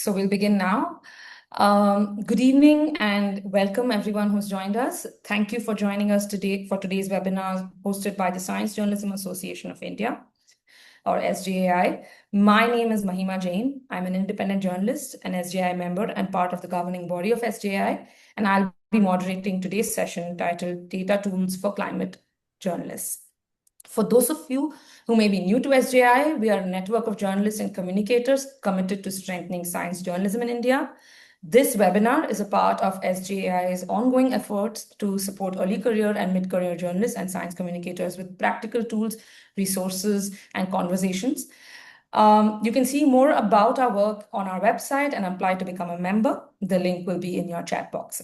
So we'll begin now. Good evening and welcome everyone who's joined us. Thank you for joining us today for today's webinar hosted by the Science Journalism Association of India, or SJAI. My name is Mahima Jain. I'm an independent journalist, an SJAI member, and part of the governing body of SJAI. And I'll be moderating today's session titled Data Tools for Climate Journalists. For those of you who may be new to SJI, we are a network of journalists and communicators committed to strengthening science journalism in India. This webinar is a part of SJI's ongoing efforts to support early career and mid-career journalists and science communicators with practical tools, resources, and conversations. You can see more about our work on our website and apply to become a member. The link will be in your chat box.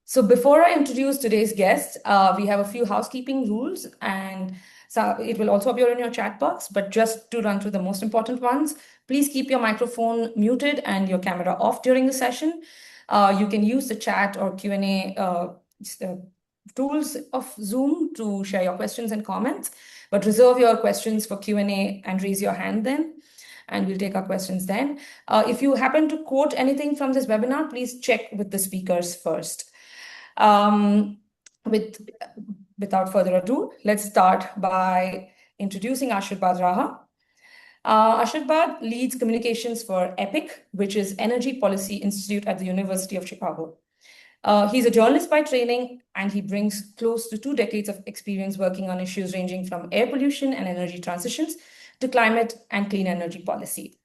So before I introduce today's guest, we have a few housekeeping rules, and so it will also appear in your chat box, but just to run through the most important ones, please keep your microphone muted and your camera off during the session. You can use the chat or Q&A tools of Zoom to share your questions and comments, but reserve your questions for Q&A and raise your hand then, and we'll take our questions then. If you happen to quote anything from this webinar, please check with the speakers first. Without further ado, let's start by introducing Ashirbad Raha. Ashirbad leads communications for EPIC, which is Energy Policy Institute at the University of Chicago. He's a journalist by training, and he brings close to 2 decades of experience working on issues ranging from air pollution and energy transitions to climate and clean energy policy.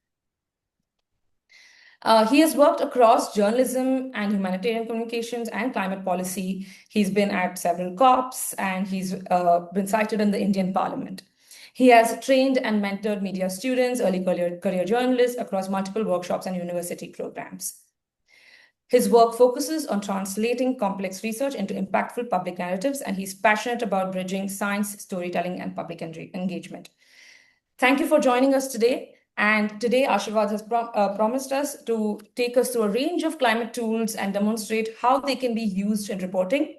He has worked across journalism and humanitarian communications and climate policy. He's been at several COPs, and he's been cited in the Indian Parliament. He has trained and mentored media students, early career journalists across multiple workshops and university programs. His work focuses on translating complex research into impactful public narratives, and he's passionate about bridging science, storytelling, and public engagement. Thank you for joining us today. And today, Ashirbad has promised us to take us through a range of climate tools and demonstrate how they can be used in reporting,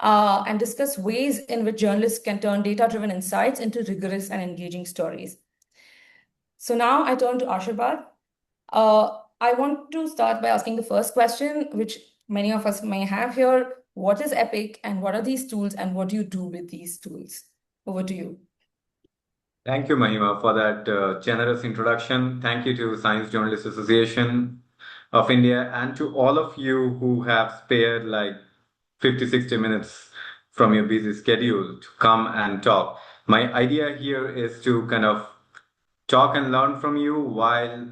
and discuss ways in which journalists can turn data-driven insights into rigorous and engaging stories. So now I turn to Ashirbad. I want to start by asking the first question, which many of us may have here. What is EPIC, and what are these tools, and what do you do with these tools? Over to you. Thank you, Mahima, for that generous introduction. Thank you to Science Journalists Association of India and to all of you who have spared like 50, 60 minutes from your busy schedule to come and talk. My idea here is to kind of talk and learn from you while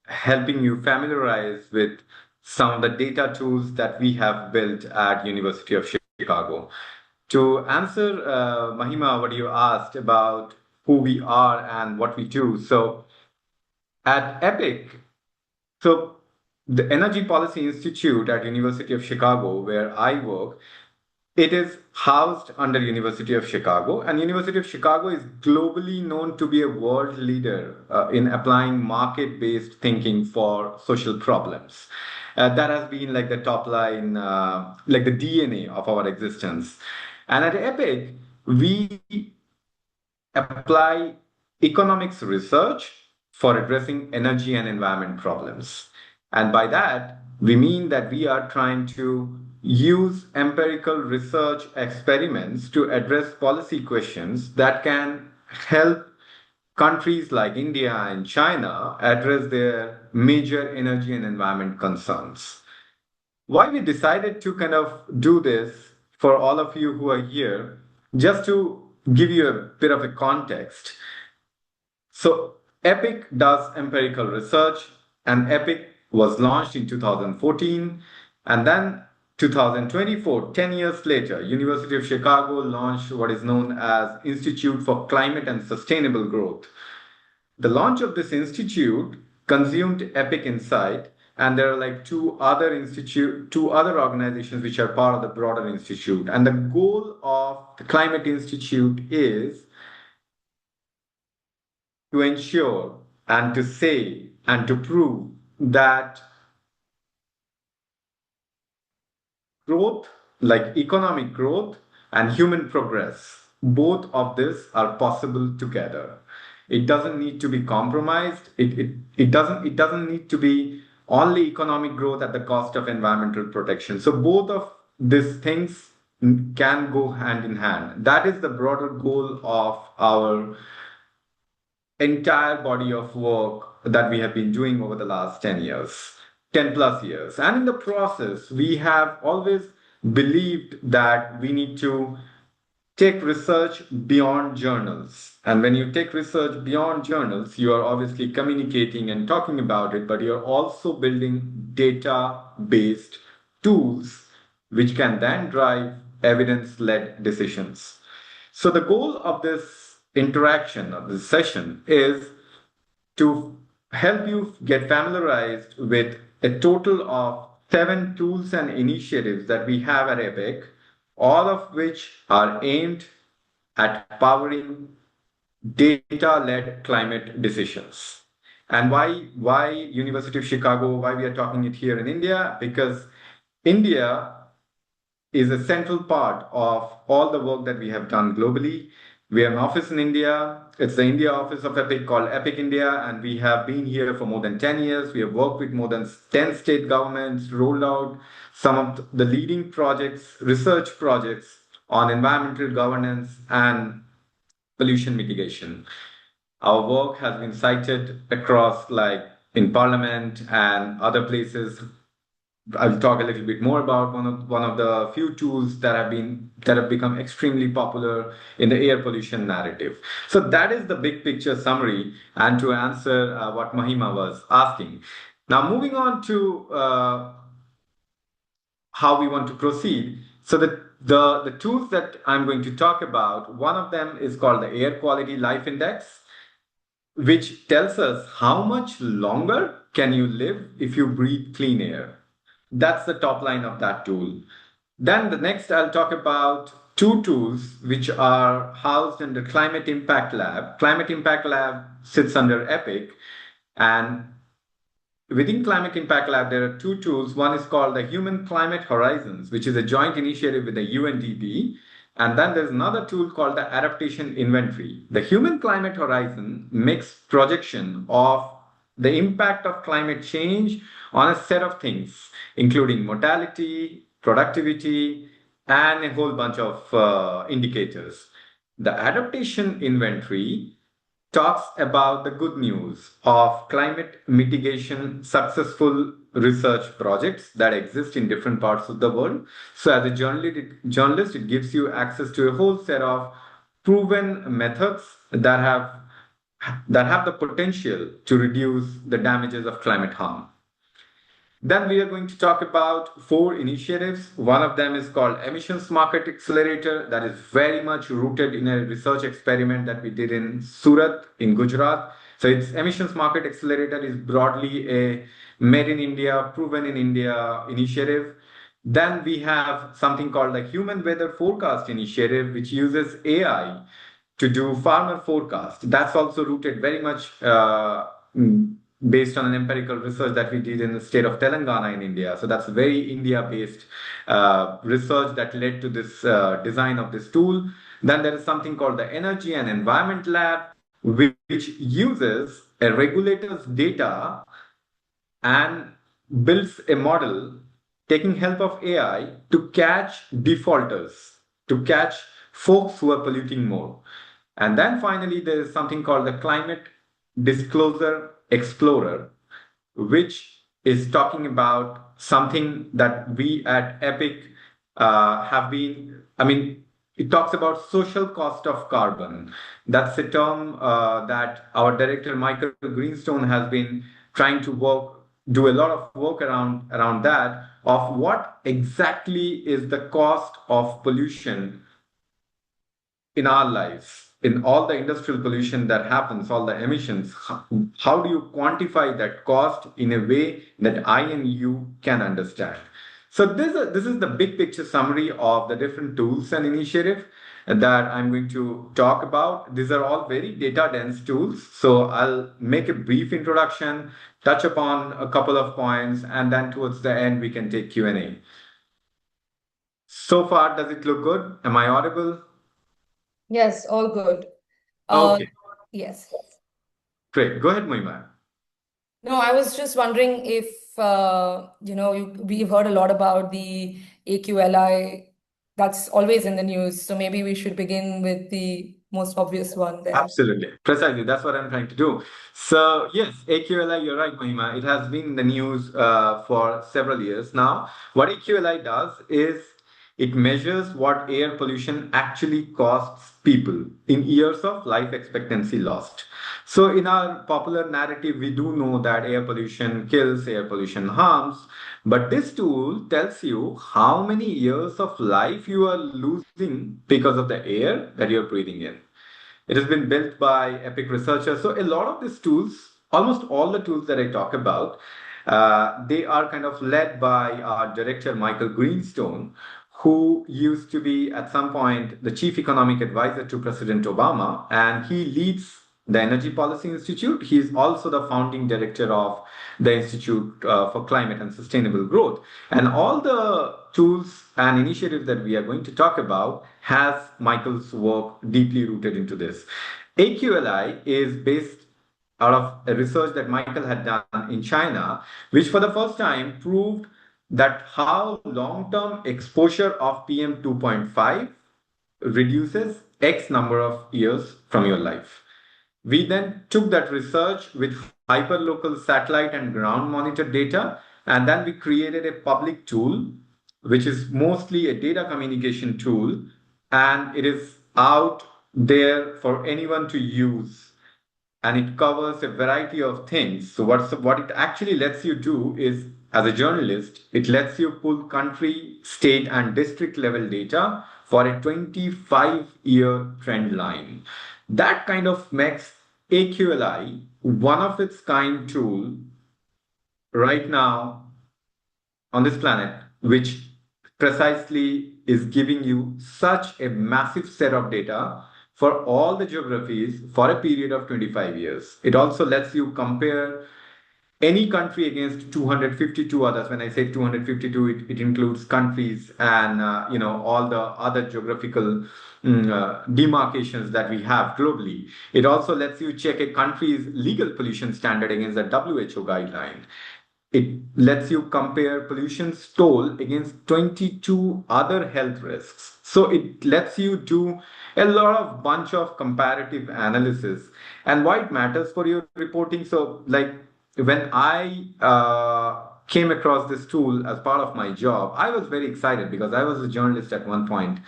helping you familiarize with some of the data tools that we have built at University of Chicago. To answer, Mahima, what you asked about who we are and what we do. So at EPIC, so the Energy Policy Institute at University of Chicago, where I work, it is housed under University of Chicago, and University of Chicago is globally known to be a world leader in applying market-based thinking for social problems. That has been like the top line, like the DNA of our existence. And at EPIC, we apply economics research for addressing energy and environment problems. And by that, we mean that we are trying to use empirical research experiments to address policy questions that can help countries like India and China address their major energy and environment concerns. Why we decided to kind of do this for all of you who are here, just to give you a bit of a context. So EPIC does empirical research, and EPIC was launched in 2014, and then 2024, 10 years later, University of Chicago launched what is known as Institute for Climate and Sustainable Growth. The launch of this institute consumed EPIC Insight, and there are like two other organizations which are part of the broader institute. And the goal of the Climate Institute is to ensure and to say and to prove that growth, like economic growth and human progress, both of this are possible together. It doesn't need to be compromised. It doesn't need to be only economic growth at the cost of environmental protection. So both of these things can go hand in hand. That is the broader goal of our entire body of work that we have been doing over the last 10 years, 10 plus years. And in the process, we have always believed that we need to take research beyond journals. And when you take research beyond journals, you are obviously communicating and talking about it, but you're also building data based tools which can then drive evidence led decisions. So, the goal of this interaction, of this session, is to help you get familiarized with a total of 7 tools and initiatives that we have at EPIC, all of which are aimed at powering data-led climate decisions. And why University of Chicago, why we are talking it here in India? Because India is a central part of all the work that we have done globally. We have an office in India. It's the India office of EPIC called EPIC India, and we have been here for more than 10 years. We have worked with more than 10 state governments, rolled out some of the leading projects, research projects on environmental governance and pollution mitigation. Our work has been cited across, like in Parliament and other places. I'll talk a little bit more about one of the few tools that have become extremely popular in the air pollution narrative. So that is the big picture summary, and to answer what Mahima was asking. Now moving on to how we want to proceed. So the tools that I'm going to talk about, one of them is called the Air Quality Life Index, which tells us how much longer can you live if you breathe clean air. That's the top line of that tool. Then the next I'll talk about two tools which are housed in the Climate Impact Lab. Climate Impact Lab sits under EPIC, and within Climate Impact Lab, there are two tools. One is called the Human Climate Horizons, which is a joint initiative with the UNDP. And then there's another tool called the Adaptation Inventory. The Human Climate Horizon makes projection of the impact of climate change on a set of things, including mortality, productivity, and a whole bunch of indicators. The Adaptation Inventory talks about the good news of climate mitigation successful research projects that exist in different parts of the world. So, as a journalist, it gives you access to a whole set of proven methods that have the potential to reduce the damages of climate harm. Then we are going to talk about 4 initiatives. One of them is called Emissions Market Accelerator, that is very much rooted in a research experiment that we did in Surat in Gujarat. So its Emissions Market Accelerator is broadly a made in India, proven in India initiative. Then we have something called the Human Weather Forecast Initiative, which uses AI to do farmer forecast. That's also rooted very much based on an empirical research that we did in the state of Telangana in India. So that's very India-based research that led to this design of this tool. Then there is something called the Energy and Environment Lab, which uses a regulator's data and builds a model taking help of AI to catch defaulters, to catch folks who are polluting more. And then finally, there is something called the Climate Disclosure Explorer, which is talking about something that we at EPIC have been, I mean, it talks about social cost of carbon. That's a term that our director, Michael Greenstone, has been trying to do a lot of work around that, of what exactly is the cost of pollution in our lives, in all the industrial pollution that happens, all the emissions. How do you quantify that cost in a way that I and you can understand? So this is the big picture summary of the different tools and initiatives that I'm going to talk about. These are all very data dense tools. So I'll make a brief introduction, touch upon a couple of points, and then towards the end we can take Q&A. So far, does it look good? Am I audible? Yes, all good. Okay. Yes. Great. Go ahead, Moima. No, I was just wondering if we've heard a lot about the AQLI that's always in the news. So maybe we should begin with the most obvious one there. Absolutely. Precisely. That's what I'm trying to do. So, yes, AQLI, you're right, Mahima. It has been in the news for several years now. What AQLI does is it measures what air pollution actually costs people in years of life expectancy lost. So, in our popular narrative, we do know that air pollution kills, air pollution harms. But this tool tells you how many years of life you are losing because of the air that you're breathing in. It has been built by epic researchers. So a lot of these tools, almost all the tools that I talk about, they are kind of led by our director Michael Greenstone, who used to be at some point the chief economic advisor to President Obama, and he leads the Energy Policy Institute. He is also the founding director of the Institute for Climate and Sustainable Growth. And all the tools and initiatives that we are going to talk about has Michael's work deeply rooted into this. AQLI is based out of a research that Michael had done in China, which for the first time proved that how long-term exposure of PM 2.5 reduces X number of years from your life. We then took that research with hyperlocal satellite and ground monitor data, and then we created a public tool, which is mostly a data communication tool, and it is out there for anyone to use, and it covers a variety of things. So what it actually lets you do is, as a journalist, it lets you pull country, state, and district level data for a 25-year trend line. That kind of makes AQLI one of its kind tool right now on this planet, which precisely is giving you such a massive set of data for all the geographies for a period of 25 years. It also lets you compare any country against 252 others. When I say 252, it includes countries and all the other geographical demarcations that we have globally. It also lets you check a country's legal pollution standard against the WHO guideline. It lets you compare pollution's toll against 22 other health risks. So it lets you do a lot of bunch of comparative analysis. And why it matters for your reporting. So like when I came across this tool as part of my job, I was very excited because I was a journalist at one point,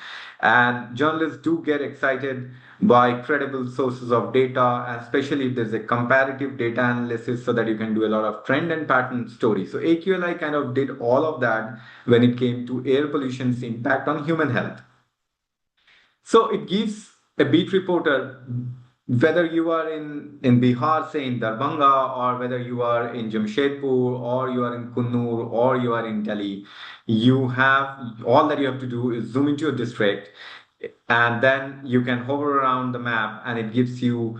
and journalists do get excited by credible sources of data, and especially if there's a comparative data analysis so that you can do a lot of trend and pattern stories. So AQLI kind of did all of that when it came to air pollution's impact on human health. So it gives a beat reporter, whether you are in Bihar, say in Darbhanga, or whether you are in Jamshedpur, or you are in Kunnur, or you are in Delhi, you have all that you have to do is zoom into your district, and then you can hover around the map, and it gives you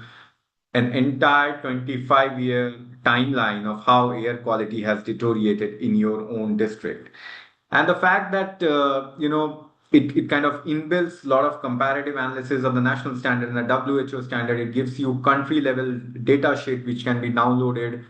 an entire 25-year timeline of how air quality has deteriorated in your own district. And the fact that it kind of inbuilds a lot of comparative analysis of the national standard and the WHO standard. It gives you country level data sheet which can be downloaded.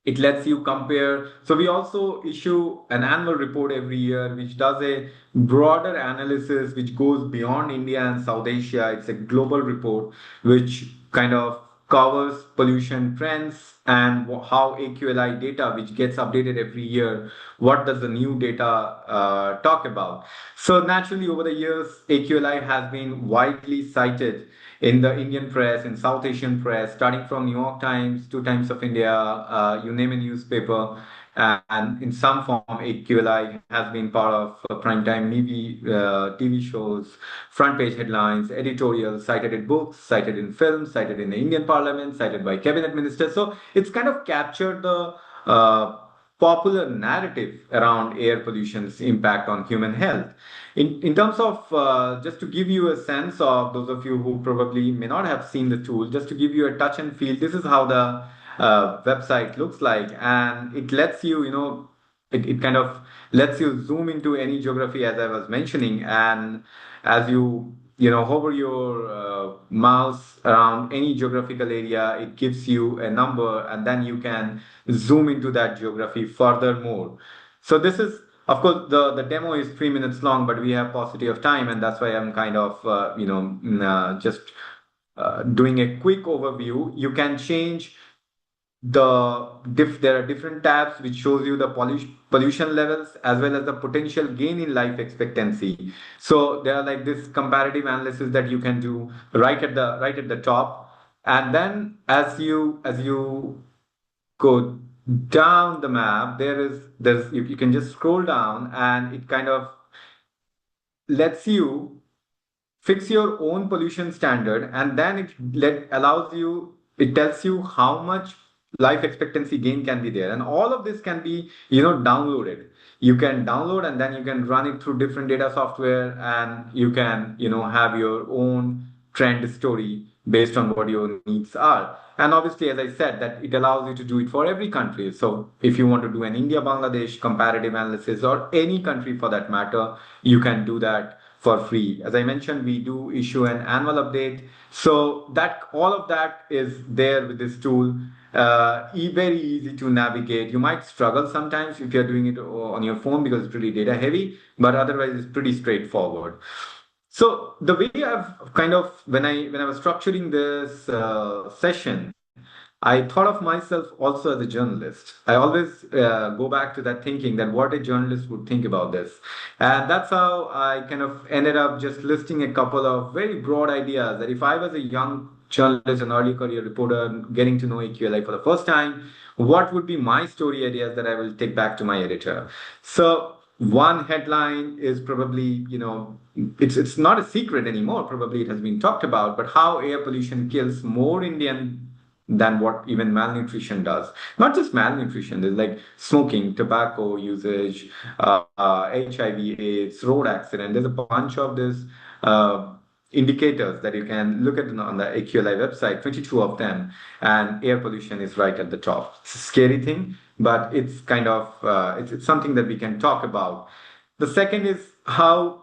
It lets you compare. So we also issue an annual report every year which does a broader analysis which goes beyond India and South Asia. It's a global report which kind of covers pollution trends and how AQLI data, which gets updated every year, what does the new data talk about. So naturally, over the years, AQLI has been widely cited in the Indian press, in South Asian press, starting from New York Times, Two Times of India, you name a newspaper, and in some form, AQLI has been part of primetime TV shows, front page headlines, editorials, cited in books, cited in films, cited in the Indian Parliament, cited by cabinet ministers. So it's kind of captured the popular narrative around air pollution's impact on human health. In terms of just to give you a sense of those of you who probably may not have seen the tool, just to give you a touch and feel, this is how the website looks like, and it lets you, it kind of lets you zoom into any geography as I was mentioning, and as you hover your mouse around any geographical area, it gives you a number, and then you can zoom into that geography furthermore. So this is, of course, the demo is 3 minutes long, but we have paucity of time, and that's why I'm kind of just doing a quick overview. You can change there are different tabs which shows you the pollution levels as well as the potential gain in life expectancy. So there are like this comparative analysis that you can do right at the top, and then as you go down the map, you can just scroll down, and it kind of lets you fix your own pollution standard, and then it tells you how much life expectancy gain can be there, and all of this can be downloaded. You can download, and then you can run it through different data software, and you can have your own trend story based on what your needs are. And obviously, as I said, that it allows you to do it for every country. So if you want to do an India Bangladesh comparative analysis, or any country for that matter, you can do that for free. As I mentioned, we do issue an annual update. So that all of that is there with this tool. Very easy to navigate. You might struggle sometimes if you're doing it on your phone because it's pretty data heavy, but otherwise it's pretty straightforward. So the way I've kind of when I was structuring this session, I thought of myself also as a journalist. I always go back to that thinking that what a journalist would think about this. And that's how I kind of ended up just listing a couple of very broad ideas that if I was a young journalist, an early career reporter, getting to know AQLI for the first time, what would be my story ideas that I will take back to my editor? So one headline is probably, it's not a secret anymore. Probably it has been talked about, but how air pollution kills more Indian than what even malnutrition does. Not just malnutrition, there's like smoking, tobacco usage, HIV/AIDS, road accident. There's a bunch of this indicators that you can look at on the AQLI website, 22 of them, and air pollution is right at the top. It's a scary thing, but it's kind of it's something that we can talk about. The second is how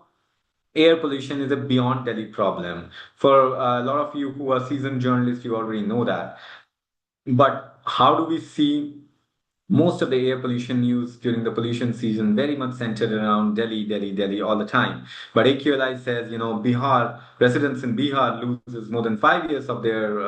air pollution is a beyond Delhi problem. For a lot of you who are seasoned journalists, you already know that. But how do we see most of the air pollution news during the pollution season very much centered around Delhi, Delhi, Delhi all the time? But AQLI says, Bihar, residents in Bihar loses more than 5 years of their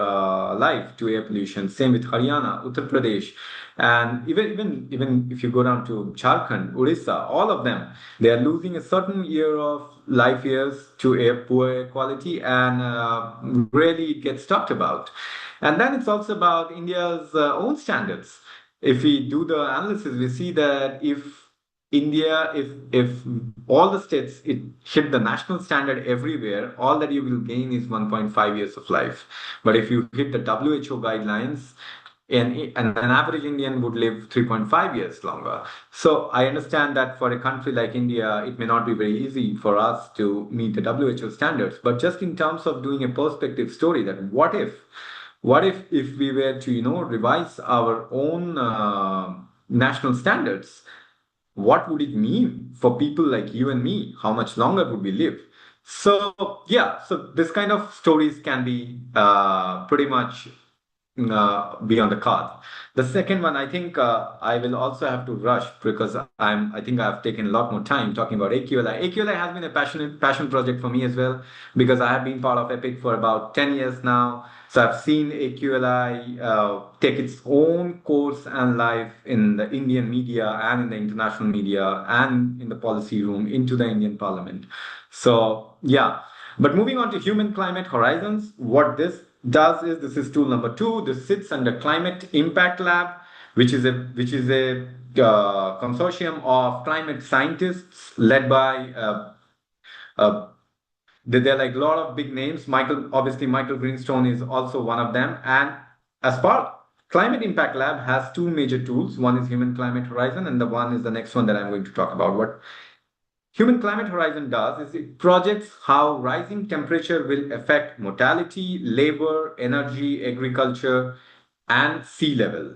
life to air pollution. Same with Haryana, Uttar Pradesh, and even if you go down to Jharkhand, Orissa, all of them, they are losing a certain year of life years to poor air quality, and really it gets talked about. And then it's also about India's own standards. If we do the analysis, we see that if all the states it hit the national standard everywhere, all that you will gain is 1.5 years of life. But if you hit the WHO guidelines, and an average Indian would live 3.5 years longer. So I understand that for a country like India, it may not be very easy for us to meet the WHO standards. But just in terms of doing a perspective story, that what if we were to revise our own national standards, what would it mean for people like you and me? How much longer would we live? So yeah, so this kind of stories can be pretty much be on the card. The second one, I think I will also have to rush because I think I've taken a lot more time talking about AQLI. AQLI has been a passion project for me as well, because I have been part of EPIC for about 10 years now. So I've seen AQLI take its own course and life in the Indian media and in the international media and in the policy room into the Indian Parliament. So yeah. But moving on to Human Climate Horizons, what this is tool number two. This sits under Climate Impact Lab, which is a consortium of climate scientists led by uh, there are like a lot of big names. Michael Greenstone is also one of them. And as part Climate Impact Lab has two major tools. One is Human Climate Horizon, and the one is the next one that I'm going to talk about. What Human Climate Horizon does is it projects how rising temperature will affect mortality, labor, energy, agriculture, and sea level.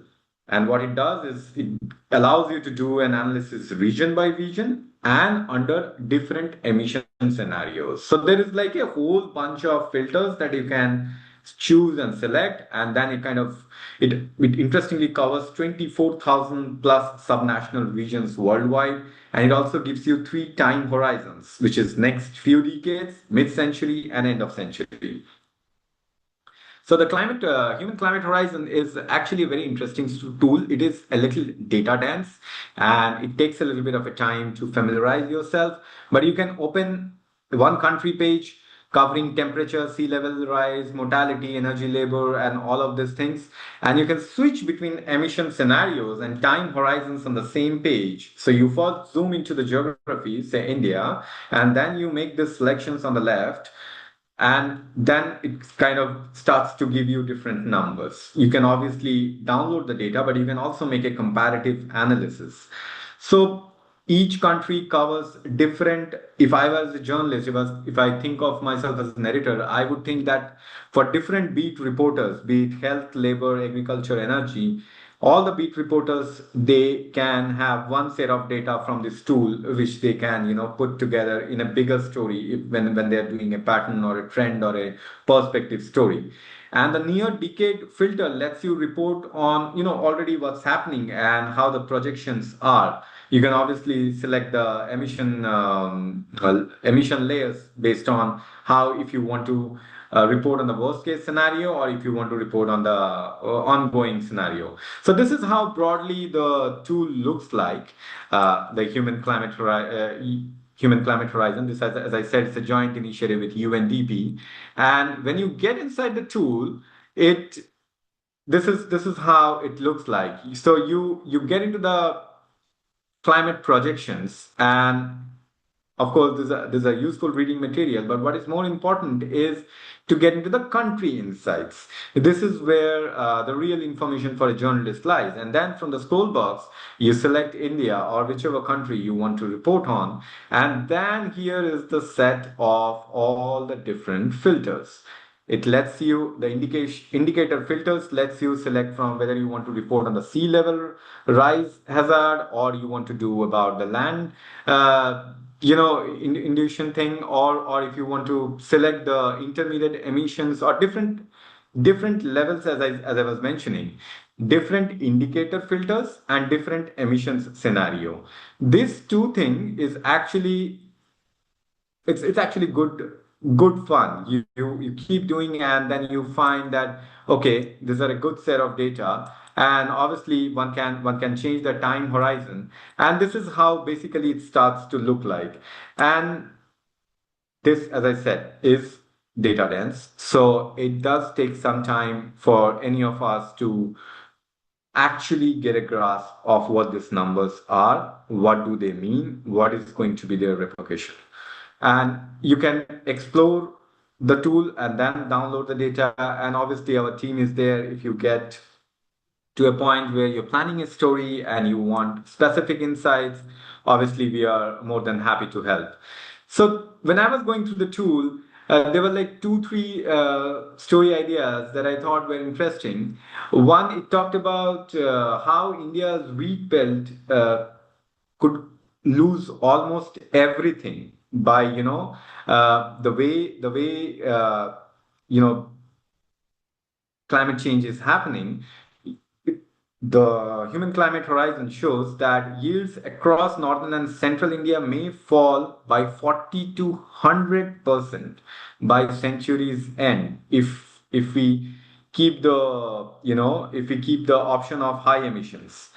And what it does is it allows you to do an analysis region by region and under different emission scenarios. So there is like a whole bunch of filters that you can choose and select, and then it interestingly covers 24,000 plus subnational regions worldwide, and it also gives you three time horizons, which is next few decades, mid-century, and end of century. So the human climate horizon is actually a very interesting tool. It is a little data dense, and it takes a little bit of a time to familiarize yourself. But you can open one country page covering temperature, sea level rise, mortality, energy, labor, and all of these things. And you can switch between emission scenarios and time horizons on the same page. So you first zoom into the geography, say India, and then you make the selections on the left, and then it kind of starts to give you different numbers. You can obviously download the data, but you can also make a comparative analysis. So each country covers different. If I was a journalist, if I think of myself as an editor, I would think that for different beat reporters, be it health, labor, agriculture, energy, all the beat reporters, they can have one set of data from this tool which they can put together in a bigger story when they're doing a pattern or a trend or a perspective story. And the near decade filter lets you report on already what's happening and how the projections are. You can obviously select the emission layers based on how, if you want to report on the worst case scenario or if you want to report on the ongoing scenario. So this is how broadly the tool looks like, the Human Climate Horizon. This, as I said, it's a joint initiative with UNDP. And when you get inside the tool, it this is how it looks like. So you get into the climate projections, and of course there's a useful reading material, but what is more important is to get into the country insights. This is where the real information for a journalist lies, and then from the scroll box you select India or whichever country you want to report on, and then here is the set of all the different filters. It lets you, the indicator filters lets you select from whether you want to report on the sea level rise hazard, or you want to do about the land, induction thing, or if you want to select the intermediate emissions or different levels, as I was mentioning, different indicator filters and different emissions scenario. This two thing is actually, it's actually good fun. You keep doing, and then you find that okay, these are a good set of data, and obviously one can change the time horizon, and this is how basically it starts to look like. And this, as I said, is data dense, so it does take some time for any of us to actually get a grasp of what these numbers are, what do they mean, what is going to be their repercussion. And you can explore the tool and then download the data. And obviously, our team is there if you get to a point where you're planning a story and you want specific insights. Obviously, we are more than happy to help. So when I was going through the tool, there were like two, three story ideas that I thought were interesting. One, it talked about how India's wheat belt could lose almost everything by the way you know climate change is happening. The Human Climate Horizon shows that yields across northern and central India may fall by 40 to 100% by century's end if we keep the option of high emissions.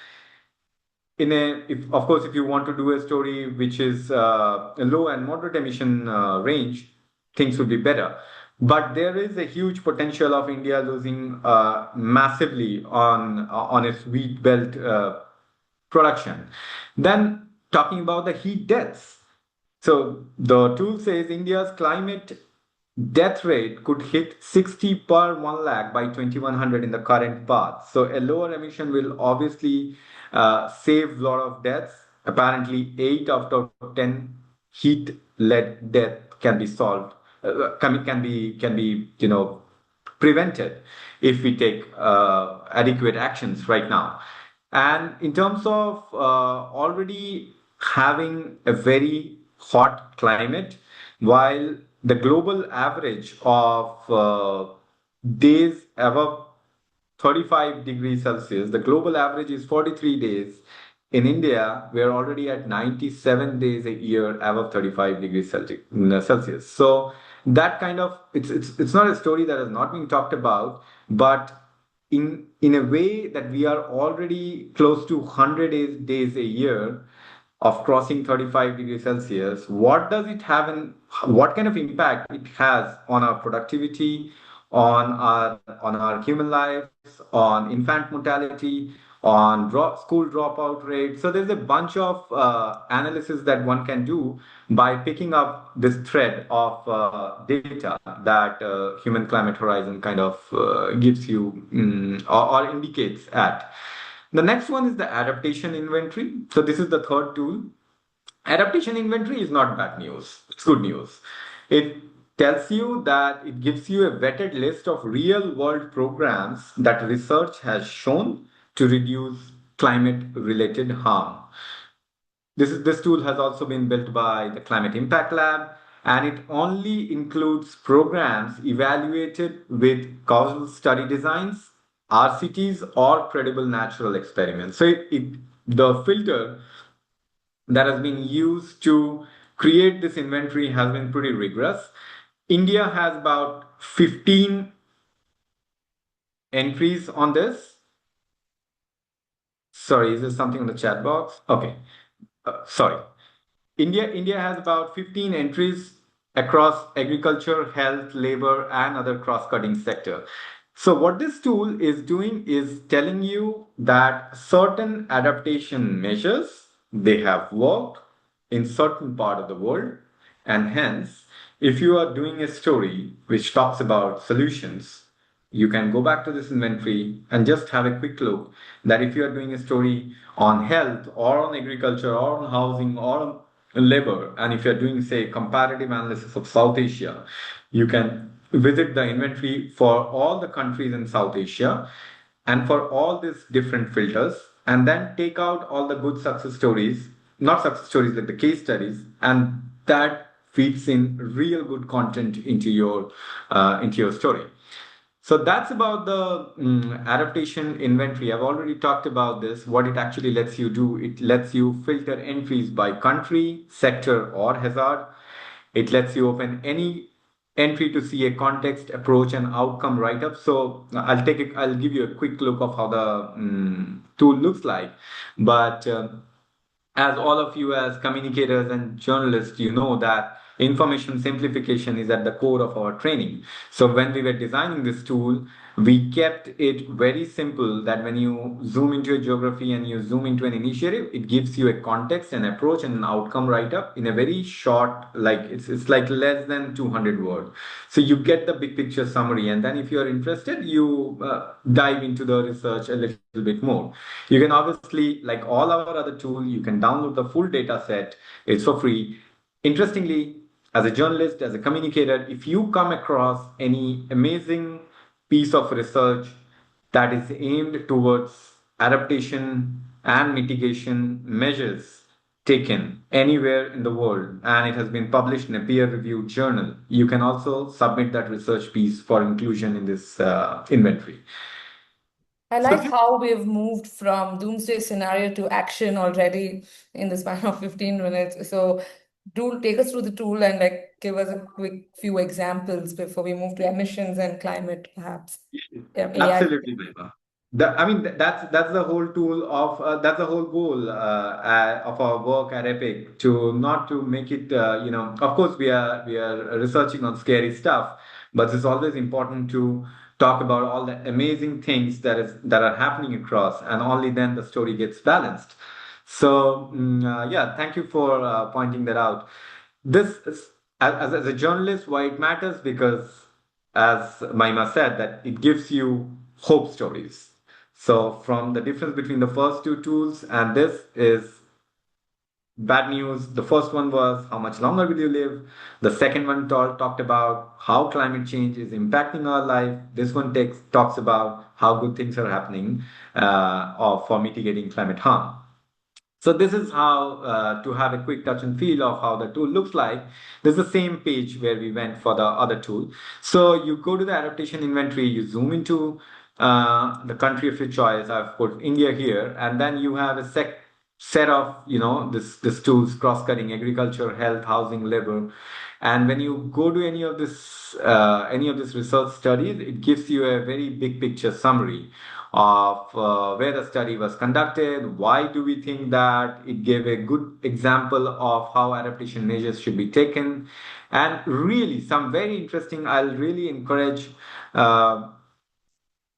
Of course, if you want to do a story which is a low and moderate emission range, things would be better. But there is a huge potential of India losing massively on its wheat belt production. Then talking about the heat deaths. So the tool says India's climate death rate could hit 60 per 1 lakh by 2100 in the current path. So a lower emission will obviously save a lot of deaths. Apparently, 8 out of 10 heat-led death can be solved. Can be prevented if we take adequate actions right now. And in terms of already having a very hot climate, while the global average of days above 35 degrees Celsius. The global average is 43 days. In India, we're already at 97 days a year above 35 degrees Celsius. So that kind of it's not a story that has not been talked about, but in a way that we are already close to 100 days a year of crossing 35 degrees Celsius, what does it have and what kind of impact it has on our productivity, on our human lives, on infant mortality, on school dropout rate. So there's a bunch of analysis that one can do by picking up this thread of data that Human Climate Horizon kind of gives you or indicates at. The next one is the adaptation inventory. So this is the third tool. Adaptation inventory is not bad news. It's good news. It tells you that it gives you a vetted list of real world programs that research has shown to reduce climate related harm. This tool has also been built by the Climate Impact Lab, and it only includes programs evaluated with causal study designs, RCTs, or credible natural experiments. So the filter that has been used to create this inventory has been pretty rigorous. India has about 15 entries on this. Sorry, is there something in the chat box? Okay. Sorry. India has about 15 entries across agriculture, health, labor, and other cross-cutting sector. So what this tool is doing is telling you that certain adaptation measures they have worked in certain part of the world, and hence, if you are doing a story which talks about solutions, you can go back to this inventory and just have a quick look that if you are doing a story on health or on agriculture or on housing or on labor, and if you're doing, say, comparative analysis of South Asia, you can visit the inventory for all the countries in South Asia and for all these different filters, and then take out all the good success stories, not success stories like the case studies, and that feeds in real good content into your story. So that's about the adaptation inventory. I've already talked about this. What it actually lets you do, it lets you filter entries by country, sector, or hazard. It lets you open any entry to see a context, approach, and outcome write-up. So I'll give you a quick look of how the tool looks like. But as all of you as communicators and journalists, you know that information simplification is at the core of our training. So when we were designing this tool, we kept it very simple that when you zoom into a geography and you zoom into an initiative, it gives you a context, an approach, and an outcome write-up in a very short, like it's like less than 200 words. So you get the big picture summary, and then if you are interested, you dive into the research a little bit more. You can obviously, like all our other tools, you can download the full data set. It's for free. Interestingly, as a journalist, as a communicator, if you come across any amazing piece of research that is aimed towards adaptation and mitigation measures taken anywhere in the world and it has been published in a peer-reviewed journal, you can also submit that research piece for inclusion in this inventory. I So like how we've moved from doomsday scenario to action already in the span of 15 minutes. So do take us through the tool and like give us a quick few examples before we move to emissions and climate, perhaps. AI. absolutely, Mahima. I mean, that's the whole tool of that's the whole goal of our work at Epic to not to make it. Of course, we are researching on scary stuff, but it's always important to talk about all the amazing things that are happening across, and only then the story gets balanced. So yeah, thank you for pointing that out. This is, as a journalist, why it matters because, as Maima said, that it gives you hope stories. So from the difference between the first two tools and this is bad news. The first one was how much longer will you live? The second one talked about how climate change is impacting our life. This one talks about how good things are happening for mitigating climate harm. So this is how to have a quick touch and feel of how the tool looks like. This is the same page where we went for the other tool. So you go to the adaptation inventory, you zoom into the country of your choice. I've put India here, and then you have a set of this tools cross-cutting agriculture, health, housing, labor. And when you go to any of this research studies, it gives you a very big picture summary of where the study was conducted, why do we think that, it gave a good example of how adaptation measures should be taken, and really some very interesting. I'll really encourage uh,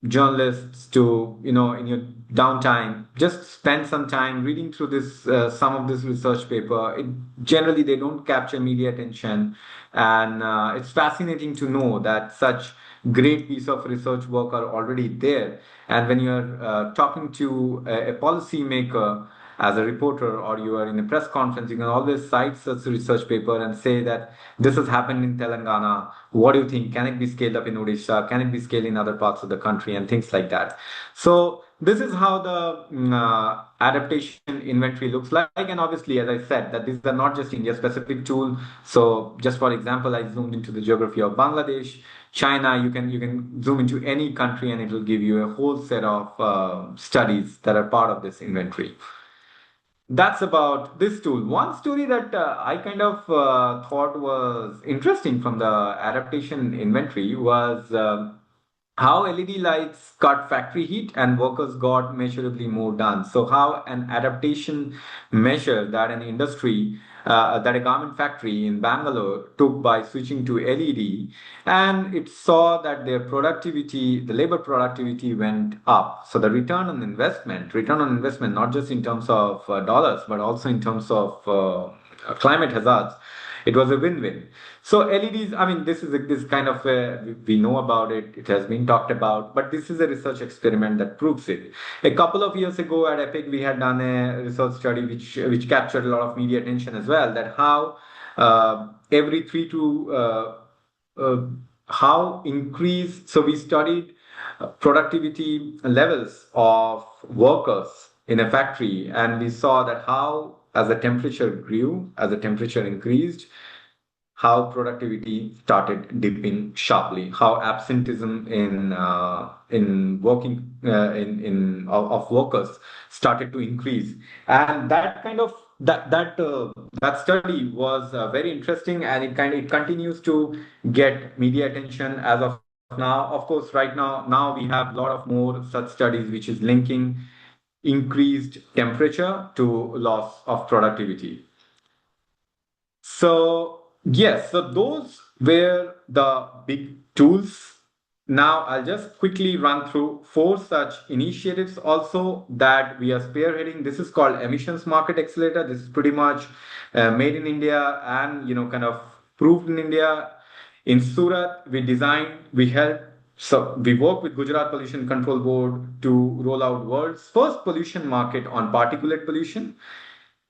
journalists to, in your downtime, just spend some time reading through this some of this research paper. Generally they don't capture media attention, and it's fascinating to know that such great piece of research work are already there. And when you're talking to a policy maker as a reporter, or you are in a press conference, you can always cite such a research paper and say that this has happened in Telangana. What do you think? Can it be scaled up in Odisha? Can it be scaled in other parts of the country, and things like that? So this is how the adaptation inventory looks like. And obviously, as I said, that these are not just India specific tool. So just for example, I zoomed into the geography of Bangladesh, China. You can zoom into any country, and it will give you a whole set of studies that are part of this inventory. That's about this tool. One story that I kind of thought was interesting from the adaptation inventory was how LED lights cut factory heat and workers got measurably more done. So, how an adaptation measure that an industry, that a garment factory in Bangalore took by switching to LED, and it saw that their productivity, the labor productivity went up. So, the return on investment, not just in terms of dollars, but also in terms of climate hazards, it was a win-win. So LEDs, I mean, this kind of we know about it. It has been talked about, but this is a research experiment that proves it. A couple of years ago at Epic, we had done a research study which captured a lot of media attention as well. That how every three to uh, how increase. So we studied productivity levels of workers in a factory, and we saw that how as the temperature grew, as the temperature increased, how productivity started dipping sharply, how absenteeism in working of workers started to increase, and that kind of that study was very interesting, and it continues to get media attention as of now. Of course, right now we have a lot of more such studies which is linking increased temperature to loss of productivity. So, yes, so those were the big tools. Now, I'll just quickly run through four such initiatives also that we are spearheading. This is called Emissions Market Accelerator. This is pretty much made in India and, kind of proved in India. In Surat, we work with Gujarat Pollution Control Board to roll out world's first pollution market on particulate pollution,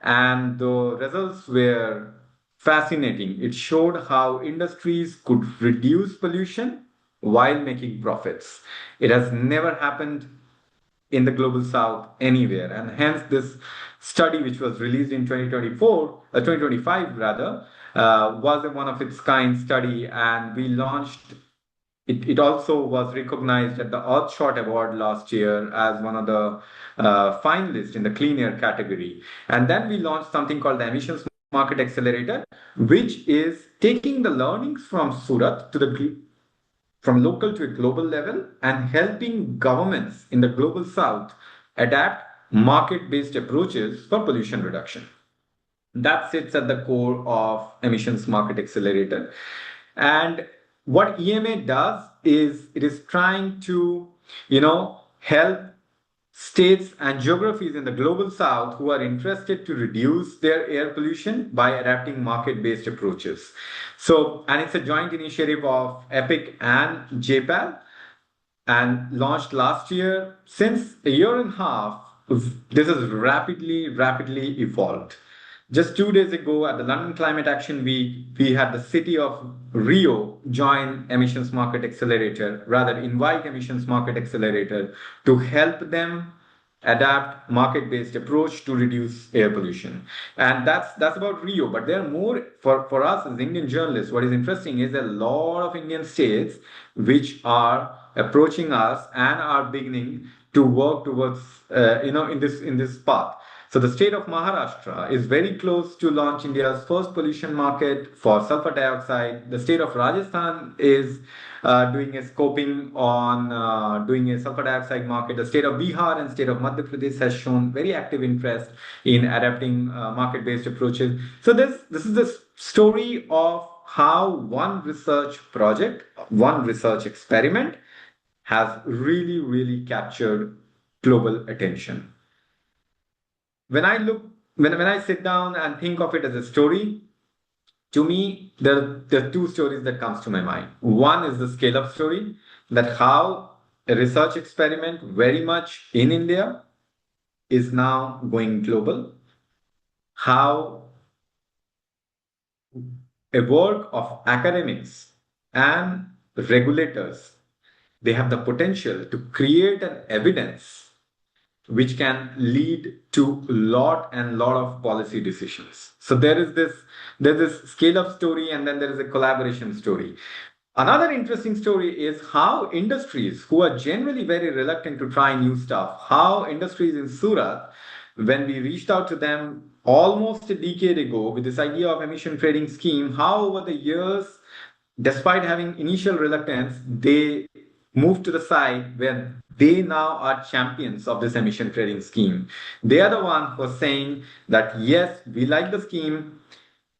and the results were fascinating. It showed how industries could reduce pollution while making profits. It has never happened in the global south anywhere, and hence this study, which was released in 2025 rather, was a one of its kind study, and we launched it also was recognized at the Earthshot Award last year as one of the finalists in the clean air category. And then we launched something called the Emissions Market Accelerator, which is taking the learnings from Surat from local to a global level and helping governments in the global south adapt market-based approaches for pollution reduction. That sits at the core of Emissions Market Accelerator. And what EMA does is it is trying to, help states and geographies in the global south who are interested to reduce their air pollution by adapting market-based approaches. So, and it's a joint initiative of EPIC and JPAL, and launched last year. Since a year and a half, this has rapidly evolved. Just 2 days ago at the London Climate Action Week, we had the city of Rio join Emissions Market Accelerator, rather invite Emissions Market Accelerator to help them adapt market-based approach to reduce air pollution. And that's about Rio. But there are more for us as Indian journalists. What is interesting is a lot of Indian states which are approaching us and are beginning to work towards in this path. So the state of Maharashtra is very close to launch India's first pollution market for sulfur dioxide. The state of Rajasthan is doing a scoping on doing a sulfur dioxide market. The state of Bihar and state of Madhya Pradesh has shown very active interest in adapting market-based approaches. So this is the story of how one research project, one research experiment has really, really captured global attention. When I sit down and think of it as a story, to me, there are two stories that comes to my mind. One is the scale-up story, that how a research experiment very much in India is now going global. How a work of academics and regulators, they have the potential to create an evidence which can lead to lot of policy decisions. So there's this scale up story, and then there is a collaboration story. Another interesting story is how industries who are generally very reluctant to try new stuff, how industries in Surat, when we reached out to them almost a decade ago with this idea of emission trading scheme, how over the years, despite having initial reluctance, they moved to the side where they now are champions of this emission trading scheme. They are the one who are saying that yes, we like the scheme,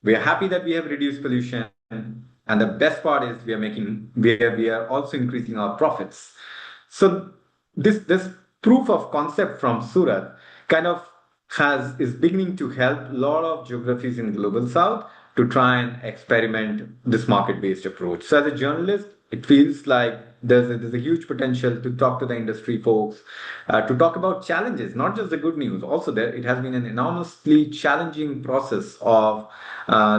we are happy that we have reduced pollution, and the best part is we are also increasing our profits. So this proof of concept from Surat kind of has is beginning to help a lot of geographies in global south to try and experiment this market-based approach. So as a journalist, it feels like there's a huge potential to talk to the industry folks, to talk about challenges, not just the good news. Also, there it has been an enormously challenging process of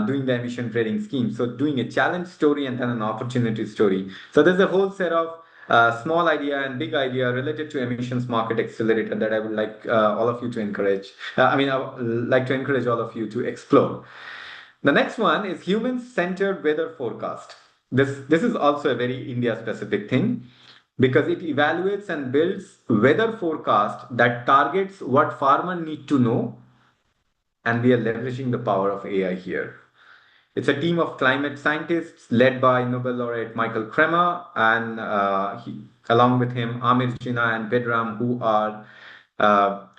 doing the emission trading scheme. So doing a challenge story and then an opportunity story. So there's a whole set of small idea and big idea related to emissions market accelerator that I would like all of you to encourage. I would like to encourage all of you to explore. The next one is human-centered weather forecast. This is also a very India-specific thing because it evaluates and builds weather forecast that targets what farmers need to know, and we are leveraging the power of AI here. It's a team of climate scientists led by Nobel laureate Michael Kremer and along with him Amir Jinnah and Bedram, who are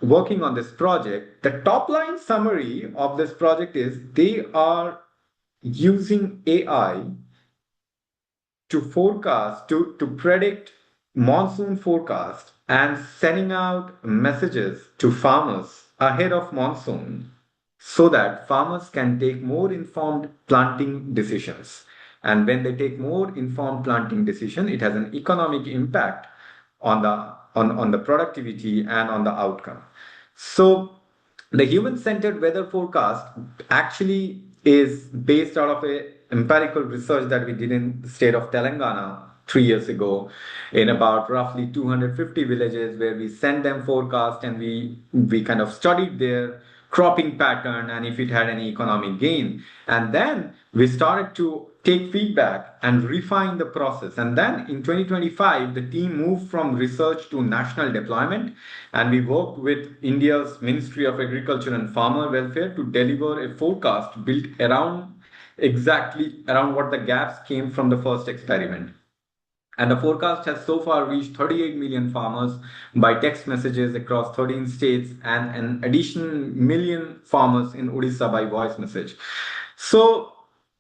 working on this project. The top line summary of this project is they are using AI to forecast, to predict monsoon forecast and sending out messages to farmers ahead of monsoon so that farmers can take more informed planting decisions. And when they take more informed planting decision, it has an economic impact on the productivity and on the outcome. So the human-centered weather forecast actually is based out of a empirical research that we did in the state of Telangana 3 years ago in about roughly 250 villages where we sent them forecast and we kind of studied their cropping pattern and if it had any economic gain. And then we started to take feedback and refine the process. And then in 2025, the team moved from research to national deployment. And we worked with India's Ministry of Agriculture and Farmer Welfare to deliver a forecast built exactly around what the gaps came from the first experiment. And the forecast has so far reached 38 million farmers by text messages across 13 states and an additional million farmers in Odisha by voice message. So,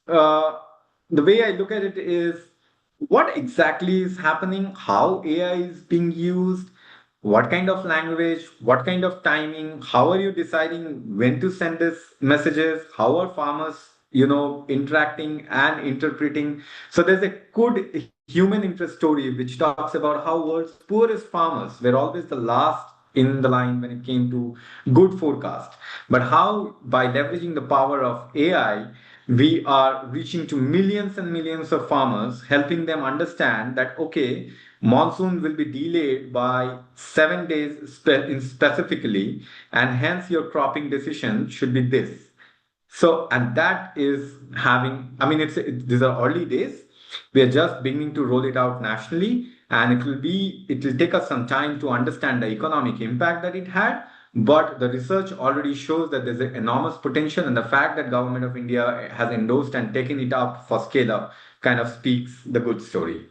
the way I look at it is what exactly is happening, how AI is being used, what kind of language, what kind of timing, how are you deciding when to send these messages, how are farmers, interacting and interpreting. So there's a good human interest story which talks about how world's poorest farmers were always the last in the line when it came to good forecast. But how, by leveraging the power of AI, we are reaching to millions and millions of farmers, helping them understand that, okay, monsoon will be delayed by 7 days specifically, and hence your cropping decision should be this. So, and that is having, I mean, these are early days. We are just beginning to roll it out nationally, and it will take us some time to understand the economic impact that it had. But the research already shows that there's an enormous potential, and the fact that Government of India has endorsed and taken it up for scale up kind of speaks the good story.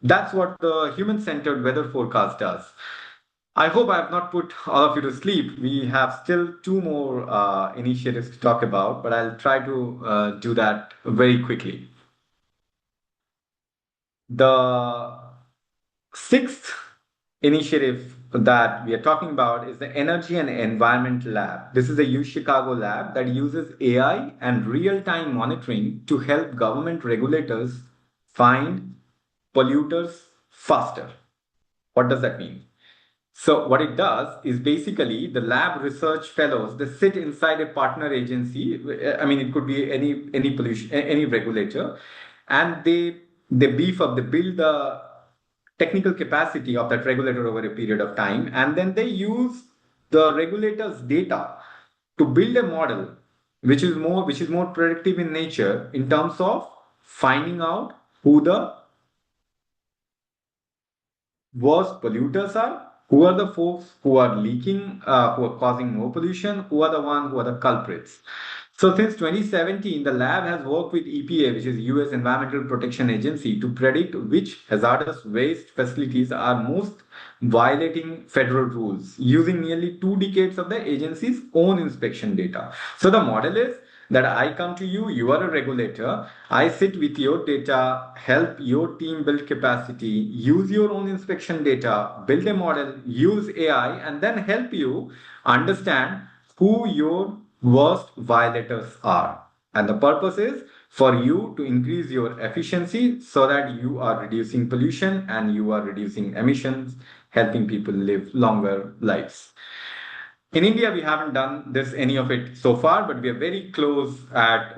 That's what the human-centered weather forecast does. I hope I have not put all of you to sleep. We have still two more initiatives to talk about, but I'll try to do that very quickly. The sixth initiative that we are talking about is the Energy and Environment Lab. This is a U Chicago lab that uses AI and real-time monitoring to help government regulators find polluters faster. What does that mean? So what it does is basically the lab research fellows, they sit inside a partner agency. I mean, it could be any pollution, any regulator, and they beef up, they build the technical capacity of that regulator over a period of time, and then they use the regulator's data to build a model which is more predictive in nature in terms of finding out who the worst polluters are, who are the folks who are leaking, who are causing more pollution, who are the ones who are the culprits. So since 2017, the lab has worked with EPA, which is US Environmental Protection Agency, to predict which hazardous waste facilities are most violating federal rules using nearly 2 decades of the agency's own inspection data. So the model is that I come to you, you are a regulator, I sit with your data, help your team build capacity, use your own inspection data, build a model, use AI, and then help you understand who your worst violators are. And the purpose is for you to increase your efficiency so that you are reducing pollution and you are reducing emissions, helping people live longer lives. In India, we haven't done this any of it so far, but we are very close at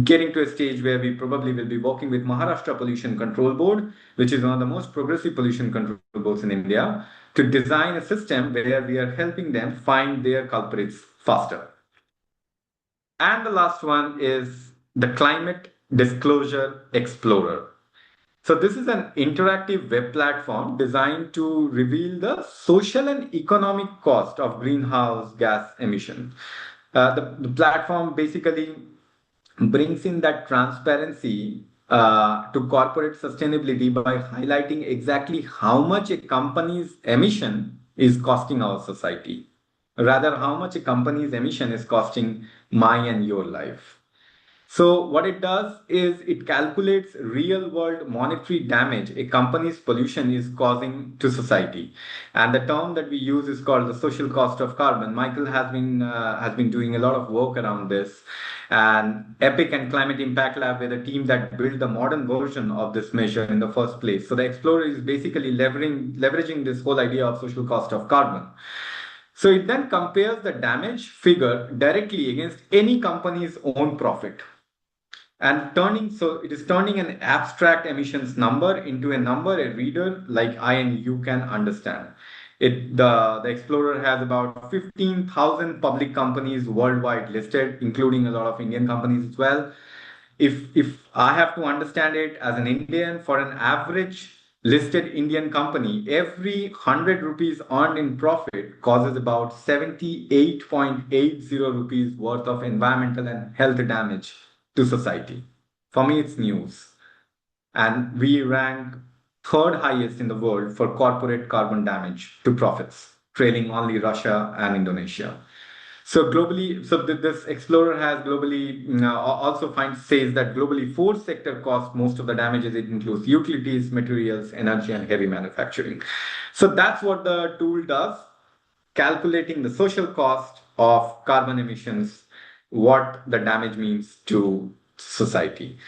getting to a stage where we probably will be working with Maharashtra Pollution Control Board, which is one of the most progressive pollution control boards in India, to design a system where we are helping them find their culprits faster. And the last one is the Climate Disclosure Explorer. So this is an interactive web platform designed to reveal the social and economic cost of greenhouse gas emission. The platform basically brings in that transparency to corporate sustainability by highlighting exactly how much a company's emission is costing our society, rather how much a company's emission is costing my and your life. So what it does is it calculates real world monetary damage a company's pollution is causing to society. And the term that we use is called the social cost of carbon. Michael has been doing a lot of work around this. And EPIC and Climate Impact Lab were the team that built the modern version of this measure in the first place. So the Explorer is basically leveraging this whole idea of social cost of carbon. So it then compares the damage figure directly against any company's own profit, and it is turning an abstract emissions number into a number a reader like I and you can understand. The Explorer has about 15,000 public companies worldwide listed, including a lot of Indian companies as well. If I have to understand it as an Indian, for an average listed Indian company, every 100 rupees earned in profit causes about 78.80 rupees worth of environmental and health damage to society. For me, it's news. And we rank third highest in the world for corporate carbon damage to profits, trailing only Russia and Indonesia. So globally, this Explorer has globally also says that globally four sector cost most of the damages. It includes utilities, materials, energy, and heavy manufacturing. So that's what the tool does, calculating the social cost of carbon emissions, what the damage means to society.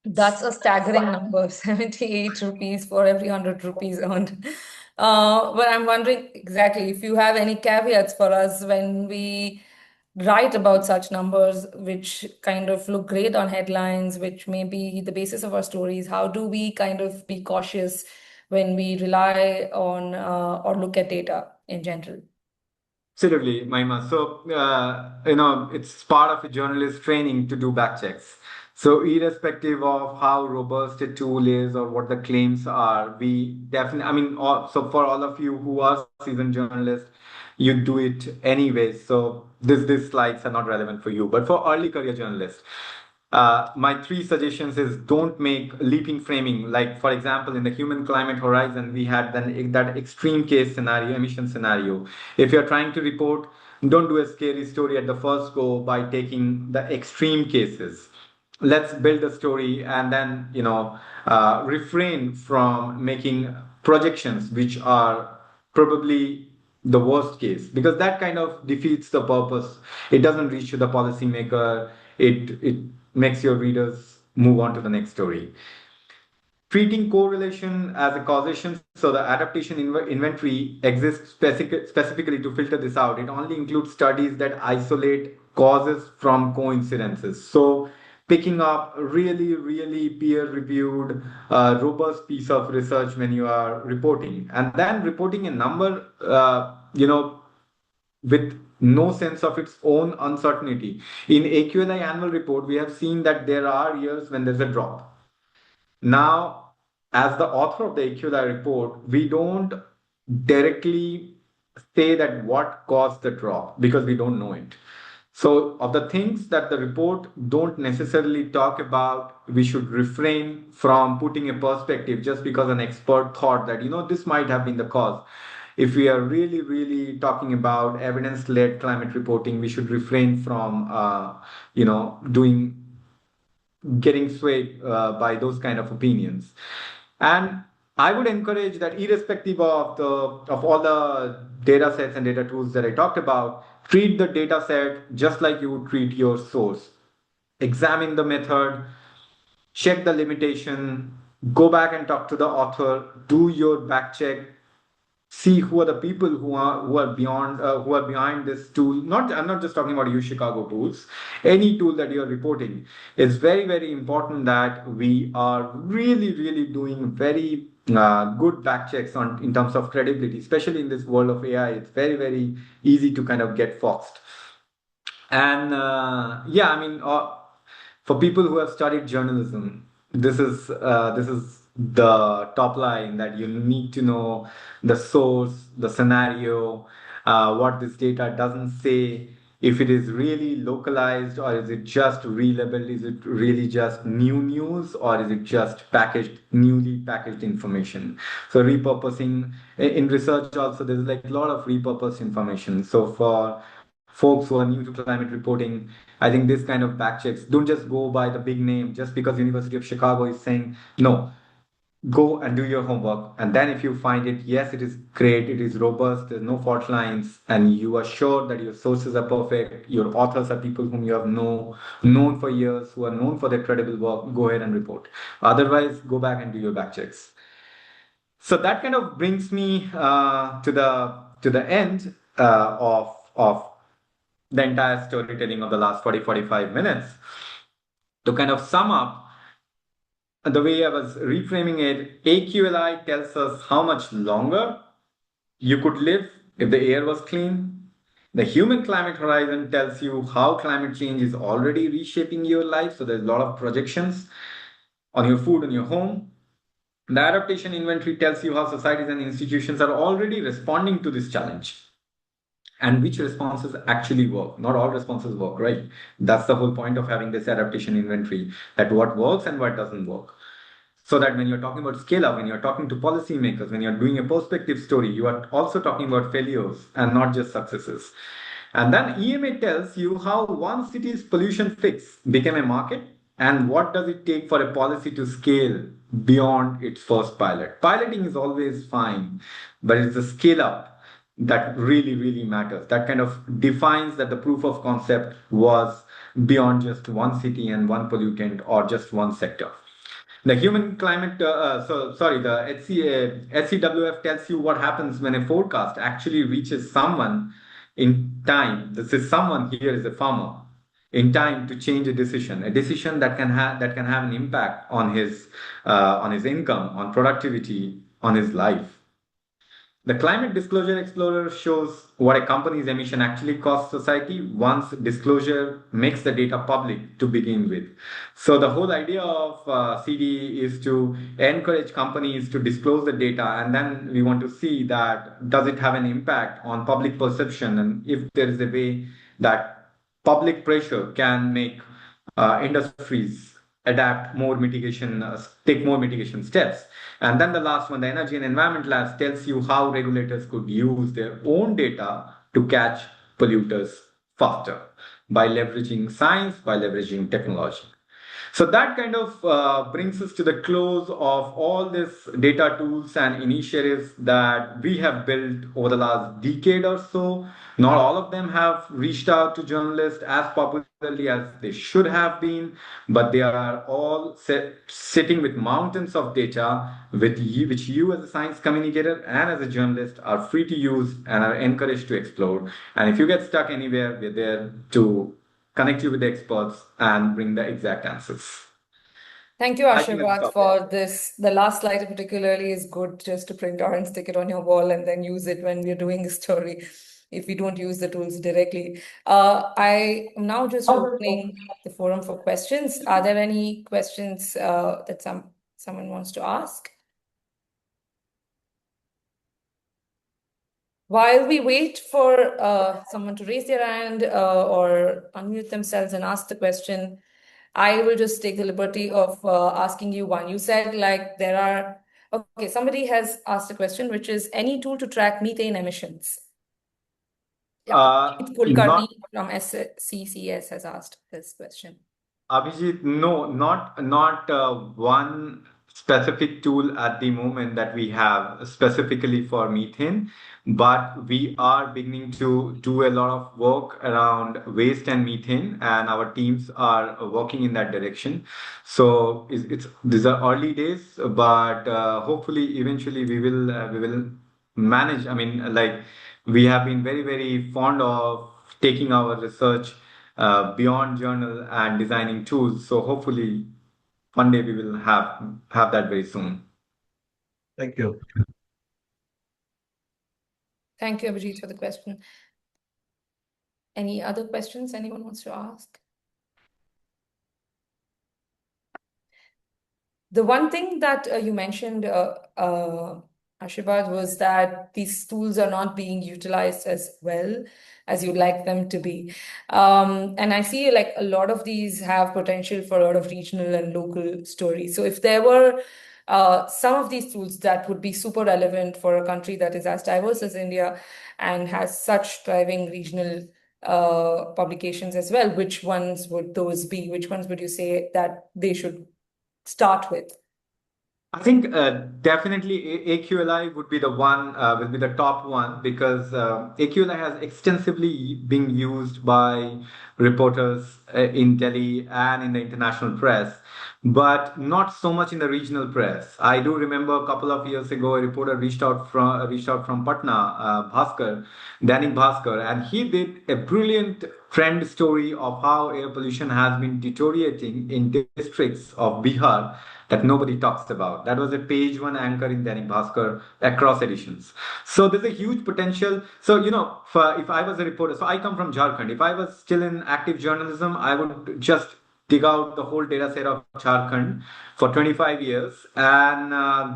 That's a staggering number, 78 rupees for every 100 rupees earned. But I'm wondering exactly if you have any caveats for us when we write about such numbers, which kind of look great on headlines, which may be the basis of our stories. How do we kind of be cautious when we rely on or look at data in general? Absolutely, Mahima. So, it's part of a journalist training to do back checks. So, irrespective of how robust a tool is or what the claims are, we definitely, so for all of you who are seasoned journalists, you do it anyways. So, these slides are not relevant for you. But for early career journalists, my three suggestions is don't make leaping framing. Like, for example, in the human climate horizon, we had that extreme case scenario, emission scenario. If you're trying to report, don't do a scary story at the first go by taking the extreme cases. Let's build a story and then, refrain from making projections which are probably the worst case, because that kind of defeats the purpose. It doesn't reach to the policymaker. It makes your readers move on to the next story. Treating correlation as a causation, so the adaptation inventory exists specifically to filter this out. It only includes studies that isolate causes from coincidences. So picking up really, really peer-reviewed, robust piece of research when you are reporting, and then reporting a number, with no sense of its own uncertainty. In AQLI annual report, we have seen that there are years when there's a drop. Now, as the author of the AQLI report, we don't directly say that what caused the drop because we don't know it. So, of the things that the report don't necessarily talk about, we should refrain from putting a perspective just because an expert thought that, this might have been the cause. If we are really, really talking about evidence-led climate reporting, we should refrain from, doing getting swayed by those kind of opinions. And I would encourage that, irrespective of all the data sets and data tools that I talked about, treat the data set just like you would treat your source. Examine the method, check the limitation, go back and talk to the author, do your back check, see who are the people who are behind this tool. Not, I'm not just talking about use Chicago tools. Any tool that you're reporting, it's very, very important that we are really, really doing very good back checks on in terms of credibility, especially in this world of AI. It's very, very easy to kind of get foxed. And for people who have studied journalism, this is the top line, that you need to know the source, the scenario, what this data doesn't say, if it is really localized or is it just relabeled, is it really just new news or is it just newly packaged information. So repurposing in research also, there's like a lot of repurposed information. So for folks who are new to climate reporting, I think this kind of back checks, don't just go by the big name just because University of Chicago is saying. No, go and do your homework, and then if you find it, yes, it is great, it is robust, there's no fault lines, and you are sure that your sources are perfect, your authors are people whom you have known for years, who are known for their credible work, go ahead and report. Otherwise, go back and do your back checks. So that kind of brings me to the end of the entire storytelling of the last 40-45 minutes. To kind of sum up, the way I was reframing it, AQLI tells us how much longer you could live if the air was clean. The human climate horizon tells you how climate change is already reshaping your life. So there's a lot of projections on your food, on your home. The adaptation inventory tells you how societies and institutions are already responding to this challenge and which responses actually work. Not all responses work, right? That's the whole point of having this adaptation inventory, that what works and what doesn't work. So that when you're talking about scale up, when you're talking to policymakers, when you're doing a perspective story, you are also talking about failures and not just successes. And then EMA tells you how one city's pollution fix became a market and what does it take for a policy to scale beyond its first pilot. Piloting is always fine, but it's the scale up that really, really matters. That kind of defines that the proof of concept was beyond just one city and one pollutant or just one sector. The human climate, the SCWF tells you what happens when a forecast actually reaches someone in time. This is someone here is a farmer in time to change a decision that can have an impact on his income, on productivity, on his life. The Climate Disclosure Explorer shows what a company's emission actually costs society once disclosure makes the data public to begin with. So the whole idea of CDE is to encourage companies to disclose the data, and then we want to see that does it have an impact on public perception, and if there is a way that public pressure can make industries adapt more mitigation, take more mitigation steps. And then the last one, the Energy and Environment Labs tells you how regulators could use their own data to catch polluters faster by leveraging science, by leveraging technology. So that kind of brings us to the close of all these data tools and initiatives that we have built over the last decade or so. Not all of them have reached out to journalists as popularly as they should have been, but they are all sitting with mountains of data which you as a science communicator and as a journalist are free to use and are encouraged to explore. And if you get stuck anywhere, we're there to connect you with the experts and bring the exact answers. Thank you, I think I'll Ashirbad, stop there. for this. The last slide particularly is good just to print out and stick it on your wall and then use it when we're doing a story if we don't use the tools directly. I am now just opening the forum for questions. Are there any questions that someone wants to ask? While we wait for someone to raise their hand or unmute themselves and ask the question, I will just take the liberty of asking you one. You said like there are, okay, somebody has asked a question, which is any tool to track methane emissions? Yeah, Kulkarni Not from SCCS has asked this question. Abhijit, no, not one specific tool at the moment that we have specifically for methane, but we are beginning to do a lot of work around waste and methane, and our teams are working in that direction. So it's these are early days, but hopefully eventually we will manage. I mean, like we have been very fond of taking our research beyond journal and designing tools. So hopefully one day we will have that very soon. Thank you. Thank you, Abhijit, for the question. Any other questions anyone wants to ask? The one thing that you mentioned, Ashirbad, was that these tools are not being utilized as well as you'd like them to be. And I see like a lot of these have potential for a lot of regional and local stories. So if there were some of these tools that would be super relevant for a country that is as diverse as India and has such thriving regional publications as well, which ones would those be? Which ones would you say that they should start with? I think definitely AQLI would be the one, will be the top one because AQLI has extensively been used by reporters in Delhi and in the international press, but not so much in the regional press. I do remember a couple of years ago, a reporter reached out from Patna, Bhaskar, Dainik Bhaskar, and he did a brilliant trend story of how air pollution has been deteriorating in districts of Bihar that nobody talks about. That was a page one anchor in Dainik Bhaskar across editions. So there's a huge potential. So, you know, if I was a reporter, so I come from Jharkhand. If I was still in active journalism, I would just dig out the whole data set of Jharkhand for 25 years and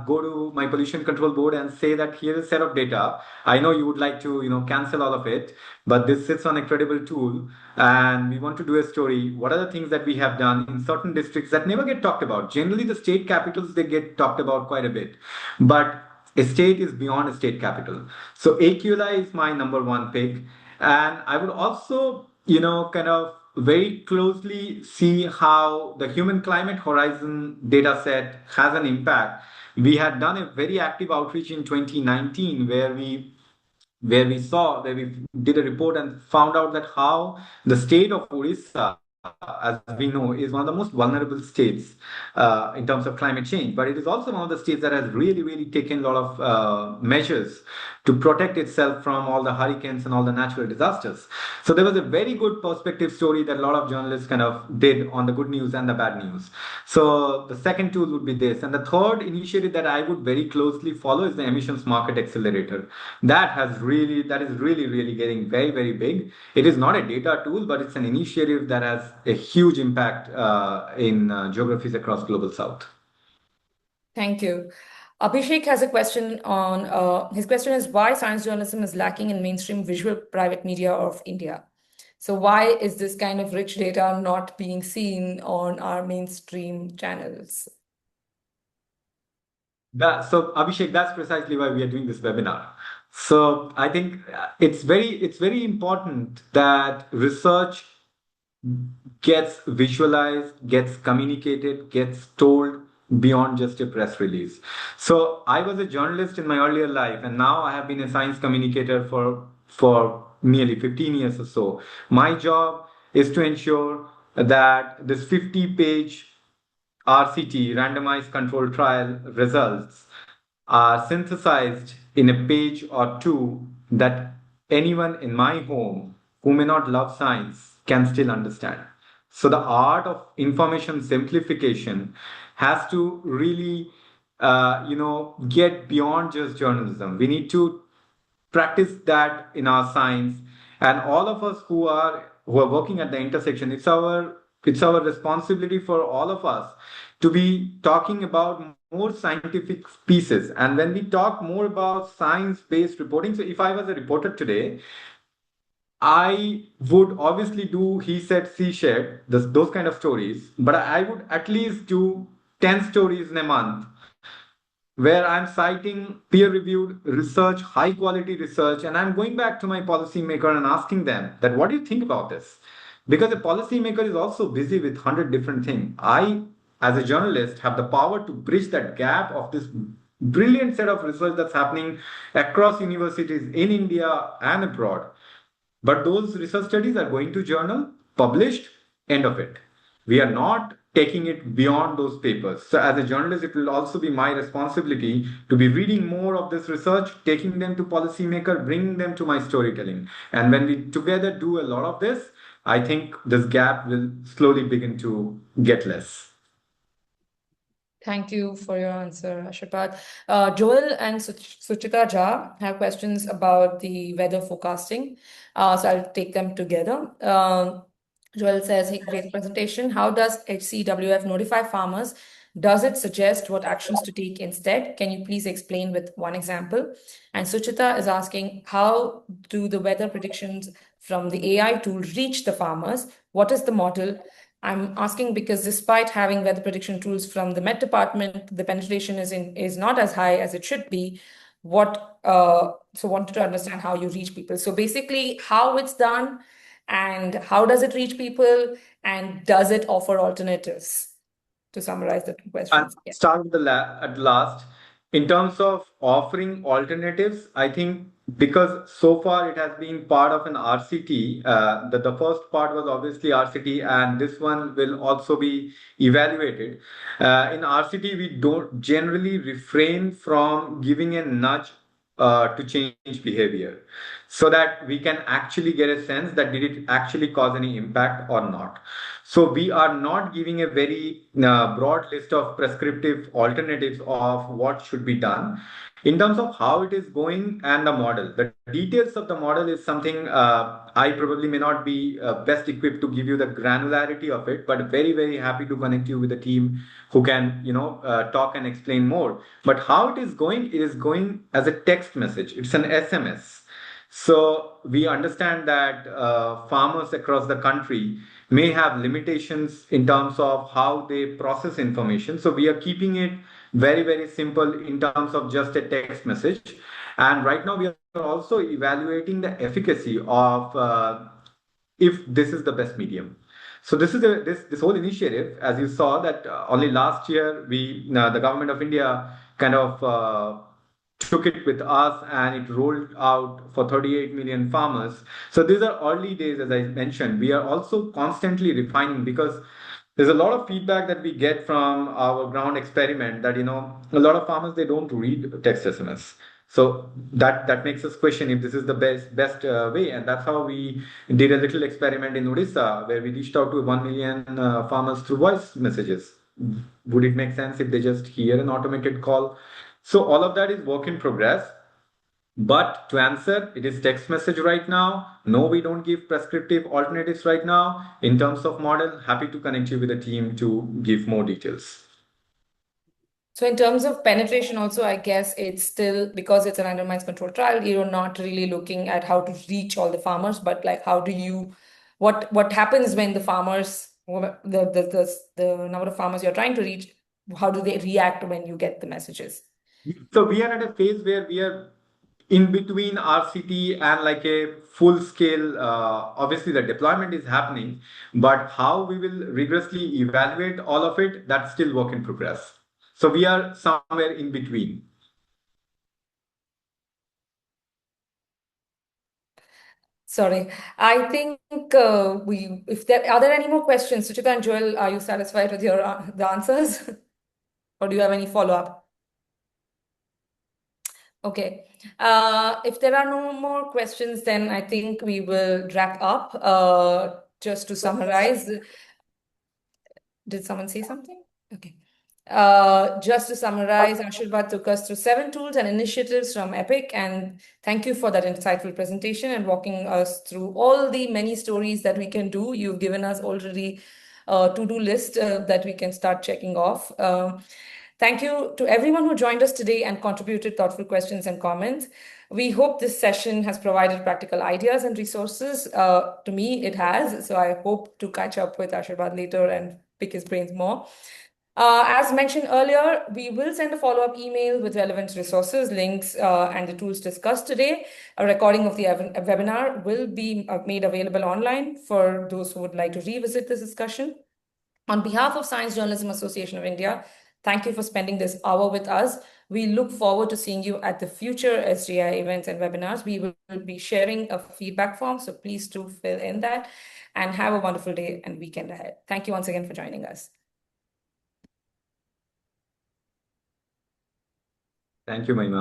go to my pollution control board and say that here's a set of data. I know you would like to, you know, cancel all of it, but this sits on a credible tool and we want to do a story. What are the things that we have done in certain districts that never get talked about? Generally, the state capitals, they get talked about quite a bit, but a state is beyond a state capital. So AQLI is my number one pick. And I would also, you know, kind of very closely see how the Human Climate Horizon data set has an impact. We had done a very active outreach in 2019 where we did a report and found out that how the state of Orissa as we know, is one of the most vulnerable states in terms of climate change, but it is also one of the states that has really, really taken a lot of measures to protect itself from all the hurricanes and all the natural disasters. So there was a very good perspective story that a lot of journalists kind of did on the good news and the bad news. So the second tool would be this. And the third initiative that I would very closely follow is the emissions market accelerator. That is really, really getting very, very big. It is not a data tool, but it's an initiative that has a huge impact in geographies across global south. Thank you. Abhishek has a question on, his question is why science journalism is lacking in mainstream visual private media of India. So why is this kind of rich data not being seen on our mainstream channels? So Abhishek, that's precisely why we are doing this webinar. So I think it's very important that research gets visualized, gets communicated, gets told beyond just a press release. So I was a journalist in my earlier life, and now I have been a science communicator for nearly 15 years or so. My job is to ensure that this 50-page RCT, randomized controlled trial results, are synthesized in a page or two that anyone in my home who may not love science can still understand. So the art of information simplification has to really, get beyond just journalism. We need to practice that in our science, and all of us who are working at the intersection, it's our responsibility for all of us to be talking about more scientific pieces. And when we talk more about science based reporting, so if I was a reporter today, I would obviously do he said, she said, those kind of stories, but I would at least do 10 stories in a month where I'm citing peer reviewed research, high quality research, and I'm going back to my policymaker and asking them that what do you think about this? Because a policymaker is also busy with 100 different things. I, as a journalist, have the power to bridge that gap of this brilliant set of research that's happening across universities in India and abroad. But those research studies are going to journal, published, end of it. We are not taking it beyond those papers. So as a journalist, it will also be my responsibility to be reading more of this research, taking them to policymaker, bringing them to my storytelling. And when we together do a lot of this, I think this gap will slowly begin to get less. Thank you for your answer, Ashirbad. Joel and Suchita Jha have questions about the weather forecasting. So I'll take them together. Joel says, hey, great presentation. How does HCWF notify farmers? Does it suggest what actions to take instead? Can you please explain with one example? And Suchita is asking, how do the weather predictions from the AI tool reach the farmers? What is the model? I'm asking because despite having weather prediction tools from the Met Department, the penetration is not as high as it should be. So wanted to understand how you reach people. So basically, how it's done, and how does it reach people, and does it offer alternatives? To summarize the two I'll questions. Yeah. start with at last. In terms of offering alternatives, I think because so far it has been part of an RCT, the first part was obviously RCT, and this one will also be evaluated. In RCT, we don't generally refrain from giving a nudge to change behavior so that we can actually get a sense that did it actually cause any impact or not. So we are not giving a very broad list of prescriptive alternatives of what should be done. In terms of how it is going and the model, the details of the model is something I probably may not be best equipped to give you the granularity of it, but very, very happy to connect you with a team who can, talk and explain more. But how it is going as a text message. It's an SMS. So we understand that farmers across the country may have limitations in terms of how they process information. So we are keeping it very, very simple in terms of just a text message. And right now we are also evaluating the efficacy of if this is the best medium. So this whole initiative, as you saw, that only last year the government of India kind of took it with us and it rolled out for 38 million farmers. So these are early days, as I mentioned. We are also constantly refining because there's a lot of feedback that we get from our ground experiment that, a lot of farmers, they don't read text SMS. So that makes us question if this is the best way. And that's how we did a little experiment in Odisha where we reached out to 1 million farmers through voice messages. Would it make sense if they just hear an automated call? So all of that is work in progress. But to answer, it is text message right now. No, we don't give prescriptive alternatives right now. In terms of model, happy to connect you with the team to give more details. So in terms of penetration also, I guess it's still, because it's a randomized controlled trial, you're not really looking at how to reach all the farmers, but like what happens when the farmers, the number of farmers you're trying to reach, how do they react when you get the messages? So we are at a phase where we are in between RCT and like a full scale. Obviously, the deployment is happening, but how we will rigorously evaluate all of it, that's still work in progress. So we are somewhere in between. Sorry, I think if are there any more questions? Suchita and Joel, are you satisfied with the answers? Or do you have any follow-up? Okay. If there are no more questions, then I think we will wrap up. Just to summarize, did someone say something? Okay. Just to summarize, Ashirbad took us through 7 tools and initiatives from Epic, and thank you for that insightful presentation and walking us through all the many stories that we can do. You've given us already a to-do list that we can start checking off. Thank you to everyone who joined us today and contributed thoughtful questions and comments. We hope this session has provided practical ideas and resources. To me, it has. So I hope to catch up with Ashirbad later and pick his brains more. As mentioned earlier, we will send a follow-up email with relevant resources, links, and the tools discussed today. A recording of the webinar will be made available online for those who would like to revisit this discussion. On behalf of Science Journalism Association of India, thank you for spending this hour with us. We look forward to seeing you at the future SJAI events and webinars. We will be sharing a feedback form, so please do fill in that, and have a wonderful day and weekend ahead. Thank you once again for joining us. Thank you, Mahima.